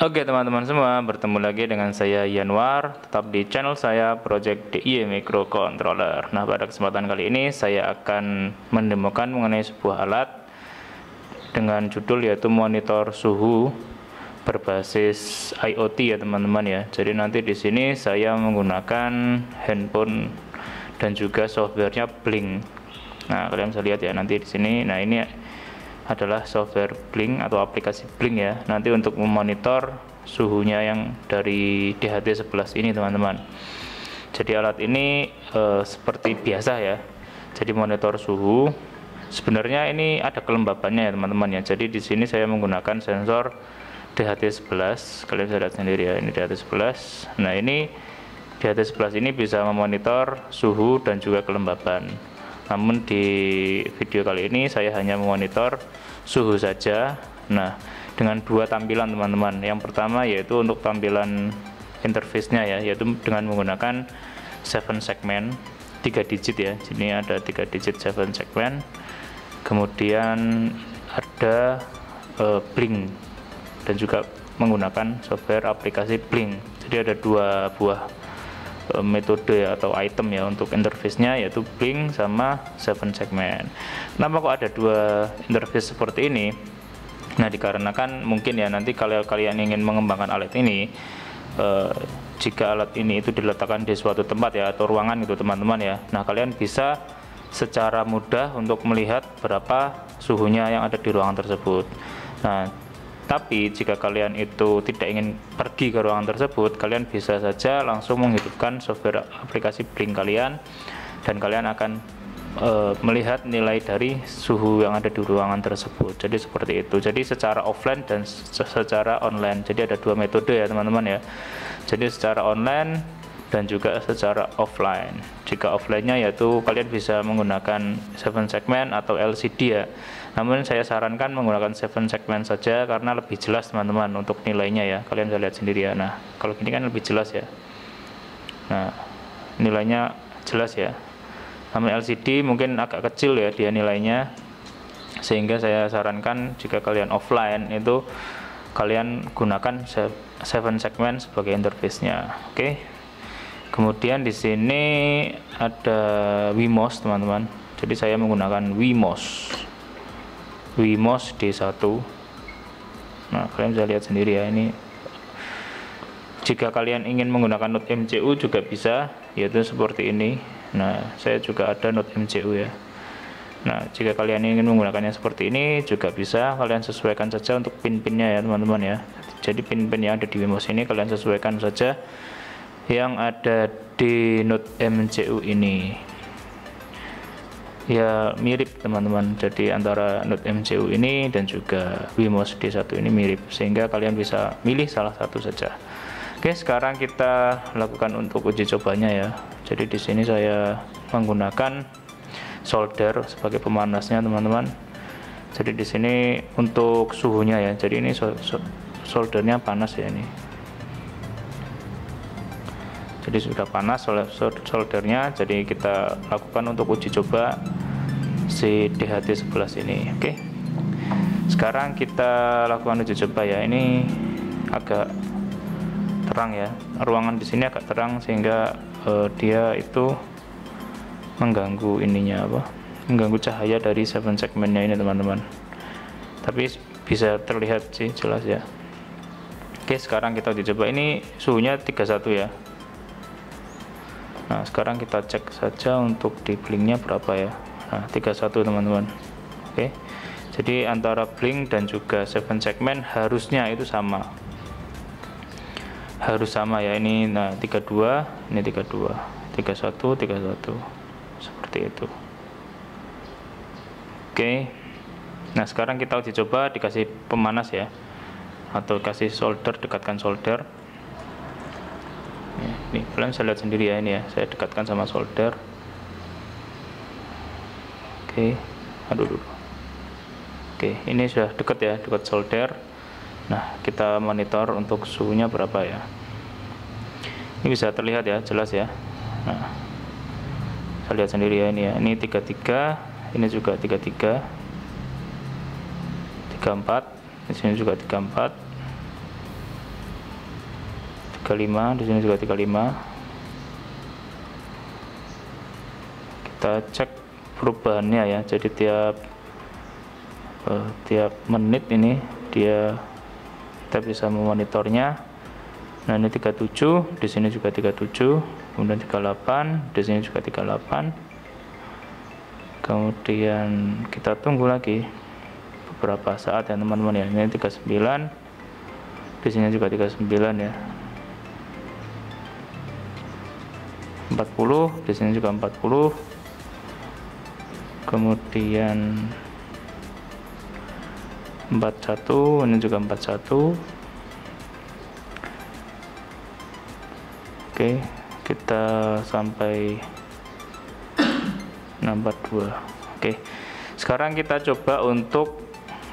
Oke teman-teman semua, bertemu lagi dengan saya Yanwar, tetap di channel saya Project DIY Microcontroller. Nah, pada kesempatan kali ini saya akan mendemokan mengenai sebuah alat dengan judul yaitu monitor suhu berbasis IoT ya teman-teman ya. Jadi nanti di sini saya menggunakan handphone dan juga softwarenya Blink. Nah, kalian bisa lihat ya nanti di sini. Nah, ini adalah software Blink atau aplikasi Blink ya, nanti untuk memonitor suhunya yang dari DHT11 ini teman-teman. Jadi alat ini seperti biasa ya, jadi monitor suhu. Sebenarnya ini ada kelembabannya ya teman-teman ya. Jadi di sini saya menggunakan sensor DHT11, kalian bisa lihat sendiri ya, ini DHT11. Nah, ini DHT11 ini bisa memonitor suhu dan juga kelembaban. Namun di video kali ini saya hanya memonitor suhu saja. Nah, dengan dua tampilan teman-teman. Yang pertama yaitu untuk tampilan interface-nya ya, yaitu dengan menggunakan 7 segmen 3 digit ya. Sini ada 3 digit 7 segmen. Kemudian ada Blink dan juga menggunakan software aplikasi Blink. Jadi ada dua buah metode atau item ya untuk interface-nya, yaitu Blink sama 7 segmen. Kenapa kok ada dua interface seperti ini? Nah, dikarenakan mungkin ya nanti kalau kalian ingin mengembangkan alat ini, jika alat ini itu diletakkan di suatu tempat ya atau ruangan itu teman-teman ya, nah kalian bisa secara mudah untuk melihat berapa suhunya yang ada di ruangan tersebut. Nah, tapi jika kalian itu tidak ingin pergi ke ruangan tersebut, kalian bisa saja langsung menghidupkan software aplikasi Blink kalian, dan kalian akan melihat nilai dari suhu yang ada di ruangan tersebut. Jadi seperti itu. Jadi secara offline dan secara online. Jadi ada dua metode ya teman-teman ya. Jadi secara online dan juga secara offline. Jika offline-nya yaitu kalian bisa menggunakan 7 segmen atau LCD ya. Namun saya sarankan menggunakan 7 segmen saja karena lebih jelas teman-teman untuk nilainya ya. Kalian bisa lihat sendiri ya. Nah, kalau gini kan lebih jelas ya. Nah, nilainya jelas ya. Namun LCD mungkin agak kecil ya dia nilainya. Sehingga saya sarankan jika kalian offline itu kalian gunakan 7 segmen sebagai interface-nya. Oke. Kemudian di sini ada Wemos teman-teman. Jadi saya menggunakan Wemos D1. Nah, kalian bisa lihat sendiri ya ini. Jika kalian ingin menggunakan Node MCU juga bisa, yaitu seperti ini. Nah, saya juga ada Node MCU ya. Nah, jika kalian ingin menggunakannya seperti ini juga bisa, kalian sesuaikan saja untuk pin-pinnya ya teman-teman ya. Jadi pin-pin yang ada di Wemos ini kalian sesuaikan saja yang ada di Node MCU ini ya, mirip teman-teman. Jadi antara Node MCU ini dan juga Wemos D1 ini mirip, sehingga kalian bisa milih salah satu saja. Oke, sekarang kita lakukan untuk uji cobanya ya. Jadi di sini saya menggunakan solder sebagai pemanasnya teman-teman. Jadi di sini untuk suhunya ya. Jadi ini soldernya panas ya ini. Jadi sudah panas soldernya, jadi kita lakukan untuk uji coba si DHT11 ini. Oke. Sekarang kita lakukan uji coba ya. Ini agak terang ya. Ruangan di sini agak terang sehingga dia itu mengganggu ininya apa? Mengganggu cahaya dari 7 segmennya ini teman-teman. Tapi bisa terlihat sih jelas ya. Oke, sekarang kita uji coba. Ini suhunya 31 ya. Nah, sekarang kita cek saja untuk di Blink-nya berapa ya. Nah, 31 teman-teman. Oke. Jadi antara Blink dan juga 7 segmen harusnya itu sama. Harus sama ya ini. Nah, 32, ini 32. 31, 31. Seperti itu. Oke. Nah, sekarang kita uji coba dikasih pemanas ya. Atau kasih solder, dekatkan solder. Nih, kalian bisa lihat sendiri ya ini ya, saya dekatkan sama solder. Oke, aduh dulu. Oke, ini sudah dekat ya, dekat solder. Nah, kita monitor untuk suhunya berapa ya. Ini bisa terlihat ya, jelas ya. Nah, saya lihat sendiri ya ini ya. Ini 33, ini juga 33, 34, di sini juga 34. 35, di sini juga 35. Kita cek perubahannya ya. Jadi tiap menit ini kita bisa memonitornya. Nah, ini 37, di sini juga 37, kemudian 38, di sini juga 38. Kemudian kita tunggu lagi beberapa saat ya teman-teman ya. Ini 39, di sini juga 39 ya. 40, di sini juga 40. Kemudian 41, ini juga 41. Oke, kita sampai 42. Oke, sekarang kita coba untuk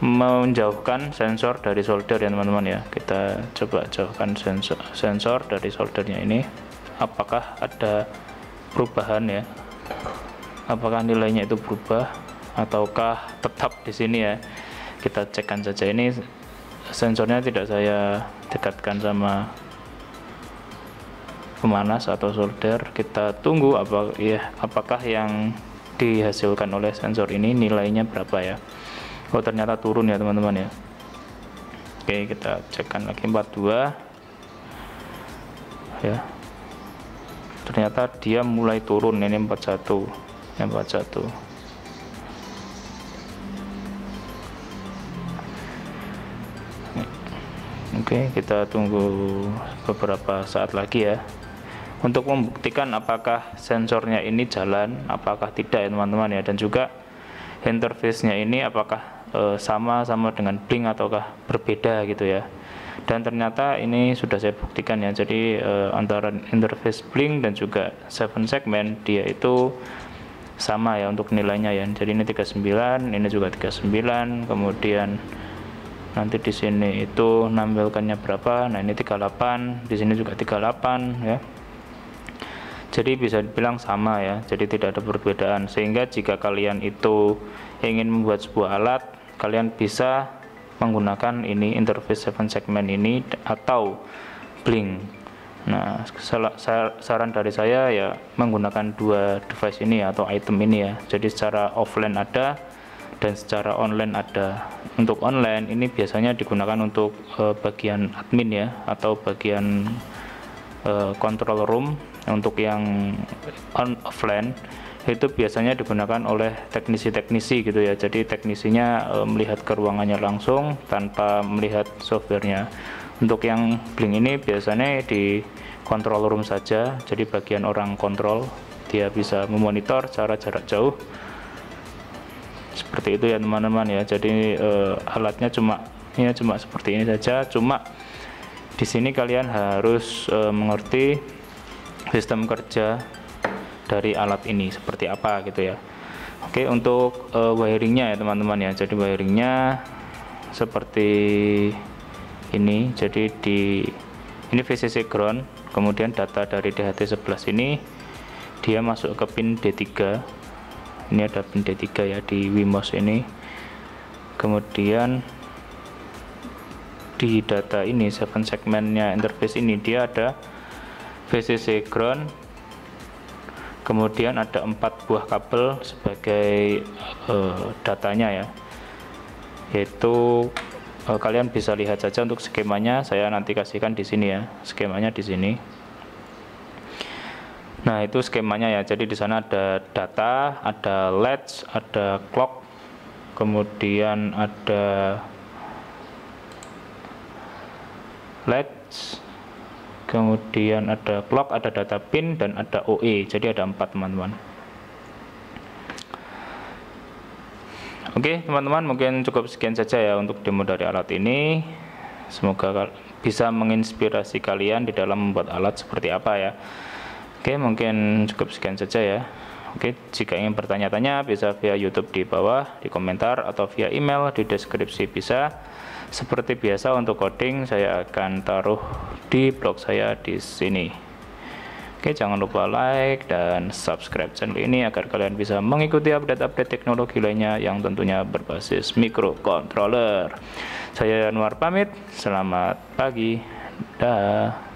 menjauhkan sensor dari solder ya teman-teman ya. Kita coba jauhkan sensor dari soldernya ini. Apakah ada perubahan ya? Apakah nilainya itu berubah ataukah tetap di sini ya? Kita cekkan saja. Ini sensornya tidak saya dekatkan sama pemanas atau solder. Kita tunggu apakah yang dihasilkan oleh sensor ini nilainya berapa ya. Oh, ternyata turun ya teman-teman ya. Oke, kita cekkan lagi 42 ya. Ternyata dia mulai turun. Ini 41, ini 41. Oke, kita tunggu beberapa saat lagi ya, untuk membuktikan apakah sensornya ini jalan, apakah tidak ya teman-teman ya, dan juga interface-nya ini apakah sama dengan blink ataukah berbeda gitu ya. Dan ternyata ini sudah saya buktikan ya. Jadi antara interface blink dan juga 7 segmen dia itu sama ya untuk nilainya ya. Jadi ini 39, ini juga 39, kemudian nanti di sini itu nampilkannya berapa. Nah, ini 38, di sini juga 38 ya. Jadi bisa dibilang sama ya, jadi tidak ada perbedaan. Sehingga jika kalian itu ingin membuat sebuah alat, kalian bisa menggunakan ini interface 7 segmen ini atau blink. Nah, saran dari saya ya menggunakan dua device ini atau item ini ya. Jadi secara offline ada dan secara online ada. Untuk online ini biasanya digunakan untuk bagian admin ya, atau bagian control room. Untuk yang offline itu biasanya digunakan oleh teknisi-teknisi gitu ya. Jadi teknisinya melihat ke ruangannya langsung tanpa melihat softwarenya. Untuk yang blink ini biasanya di control room saja. Jadi bagian orang kontrol, dia bisa memonitor secara jarak jauh. Seperti itu ya teman-teman ya. Jadi alatnya cuma seperti ini saja. Cuma di sini kalian harus mengerti sistem kerja dari alat ini seperti apa gitu ya. Oke, untuk wiringnya ya teman-teman ya. Jadi wiringnya seperti ini. Jadi ini VCC ground, kemudian data dari DHT11 ini dia masuk ke pin D3. Ini ada pin D3 ya di Wemos ini. Kemudian di data ini 7 segmennya interface ini dia ada VCC ground, kemudian ada 4 buah kabel sebagai datanya ya, yaitu kalian bisa lihat saja untuk skemanya, saya nanti kasihkan di sini ya, skemanya di sini. Nah, itu skemanya ya. Jadi di sana ada data, ada latch, ada clock, kemudian ada latch, kemudian ada clock, ada data pin, dan ada OE. Jadi ada 4 teman-teman. Oke teman-teman, mungkin cukup sekian saja ya untuk demo dari alat ini. Semoga bisa menginspirasi kalian di dalam membuat alat seperti apa ya. Oke, mungkin cukup sekian saja ya. Oke, jika ingin bertanya-tanya bisa via YouTube di bawah di komentar, atau via email di deskripsi bisa. Seperti biasa untuk coding saya akan taruh di blog saya di sini. Oke, jangan lupa like dan subscribe channel ini agar kalian bisa mengikuti update-update teknologi lainnya yang tentunya berbasis microcontroller. Saya Yanuar pamit, selamat pagi. Dah.